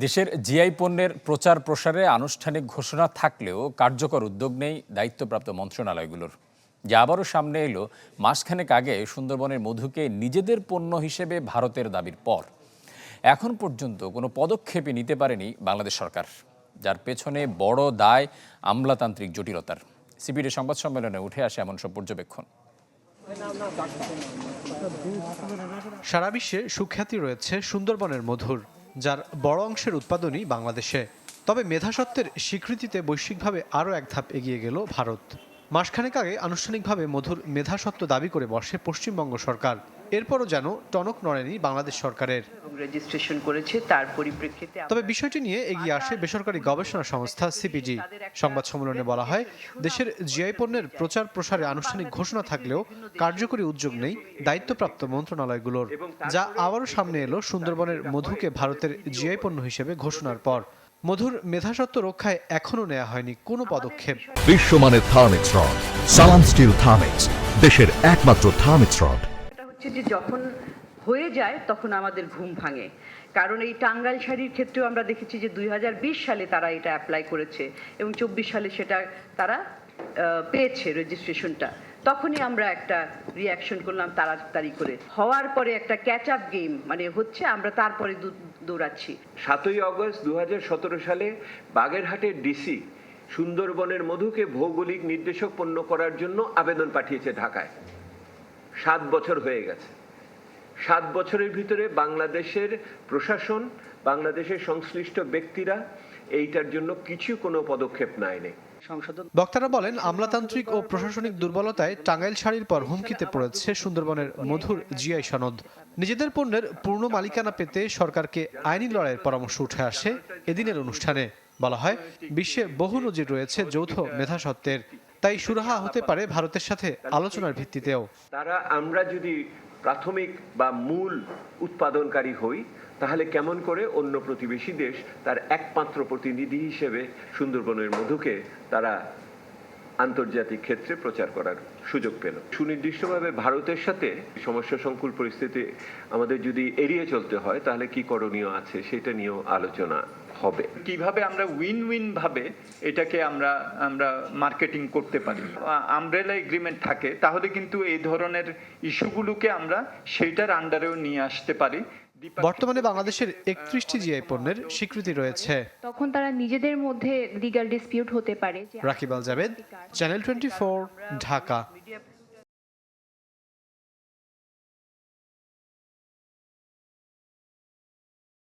দেশের জিআই পণ্যের প্রচার প্রসারে আনুষ্ঠানিক ঘোষণা থাকলেও কার্যকর উদ্যোগ নেই দায়িত্বপ্রাপ্ত মন্ত্রণালয়গুলোর। যা আবারও সামনে এলো মাসখানেক আগে সুন্দরবনের মধুকে নিজেদের পণ্য হিসেবে ভারতের দাবির পর। এখন পর্যন্ত কোনো পদক্ষেপই নিতে পারেনি বাংলাদেশ সরকার, যার পেছনে বড় দায় আমলাতান্ত্রিক জটিলতার। সিপিডি সংবাদ সম্মেলনে উঠে আসে এমন সব পর্যবেক্ষণ। সারা বিশ্বে সুখ্যাতি রয়েছে সুন্দরবনের মধুর, যার বড় অংশের উৎপাদনই বাংলাদেশে। তবে মেধাসত্ত্বের স্বীকৃতিতে বৈশ্বিকভাবে আরও এক ধাপ এগিয়ে গেল ভারত। মাসখানেক আগে আনুষ্ঠানিকভাবে মধুর মেধাসত্ত্ব দাবি করে বসে পশ্চিমবঙ্গ সরকার। এরপরও যেন টনক নড়েনি বাংলাদেশ সরকারের। রেজিস্ট্রেশন করেছে তার পরিপ্রেক্ষিতে। তবে বিষয়টি নিয়ে এগিয়ে আসে বেসরকারি গবেষণা সংস্থা সিপিজি। সংবাদ সম্মেলনে বলা হয়, দেশের জিআই পণ্যের প্রচার প্রসারে আনুষ্ঠানিক ঘোষণা থাকলেও কার্যকরী উদ্যোগ নেই দায়িত্বপ্রাপ্ত মন্ত্রণালয়গুলোর। যা আবারও সামনে এলো সুন্দরবনের মধুকে ভারতের জিআই পণ্য হিসেবে ঘোষণার পর। মধুর মেধাসত্ত্ব রক্ষায় এখনও নেওয়া হয়নি কোনো পদক্ষেপ। বিশ্বমানের থার্মিক্স রড, সালাম স্টিল থার্মিক্স, দেশের একমাত্র থার্মিক্স রড। এটা হচ্ছে যে যখন হয়ে যায় তখন আমাদের ঘুম ভাঙে, কারণ এই টাঙ্গাইল শাড়ির ক্ষেত্রেও আমরা দেখেছি যে 2020 সালে তারা এটা অ্যাপ্লাই করেছে এবং 24 সালে সেটা তারা পেয়েছে রেজিস্ট্রেশনটা। তখনই আমরা একটা রিয়াকশন করলাম তাড়াতাড়ি করে। হওয়ার পরে একটা ক্যাচ আপ গেম মানে হচ্ছে, আমরা তারপরে দৌড়াচ্ছি। 7ই আগস্ট 2017 সালে বাগেরহাটের ডিসি সুন্দরবনের মধুকে ভৌগোলিক নির্দেশক পণ্য করার জন্য আবেদন পাঠিয়েছে ঢাকায়। 7 বছর হয়ে গেছে। 7 বছরের ভিতরে বাংলাদেশের প্রশাসন, বাংলাদেশের সংশ্লিষ্ট ব্যক্তিরা এইটার জন্য কোনো পদক্ষেপ নেয়নি। বক্তারা বলেন, আমলাতান্ত্রিক ও প্রশাসনিক দুর্বলতায় টাঙ্গাইল শাড়ির পর হুমকিতে পড়েছে সুন্দরবনের মধুর জিআই সনদ। নিজেদের পণ্যের পূর্ণ মালিকানা পেতে সরকারকে আইনি লড়াইয়ের পরামর্শ উঠে আসে এদিনের অনুষ্ঠানে। বলা হয়, বিশ্বে বহু নজির রয়েছে যৌথ মেধাসত্ত্বের, তাই সুরাহা হতে পারে ভারতের সাথে আলোচনার ভিত্তিতেও। আমরা যদি প্রাথমিক বা মূল উৎপাদনকারী হই, তাহলে কেমন করে অন্য প্রতিবেশী দেশ তার একমাত্র প্রতিনিধি হিসেবে সুন্দরবনের মধুকে তারা আন্তর্জাতিক ক্ষেত্রে প্রচার করার সুযোগ পেল। সুনির্দিষ্টভাবে ভারতের সাথে সমস্যা সংকুল পরিস্থিতি আমাদের যদি এড়িয়ে চলতে হয়, তাহলে কি করণীয় আছে সেটা নিয়েও আলোচনা হবে। কিভাবে আমরা উইন উইন ভাবে এটাকে আমরা মার্কেটিং করতে পারি। আমব্রেলা এগ্রিমেন্ট থাকে, তাহলে কিন্তু এই ধরনের ইস্যুগুলোকে আমরা সেইটার আন্ডারেও নিয়ে আসতে পারি। বর্তমানে বাংলাদেশের 31টি জিআই পণ্যের স্বীকৃতি রয়েছে। তখন তারা নিজেদের মধ্যে লিগ্যাল ডিসপিউট হতে পারে। রাকিব আল জাবেদ, চ্যানেল 24, ঢাকা।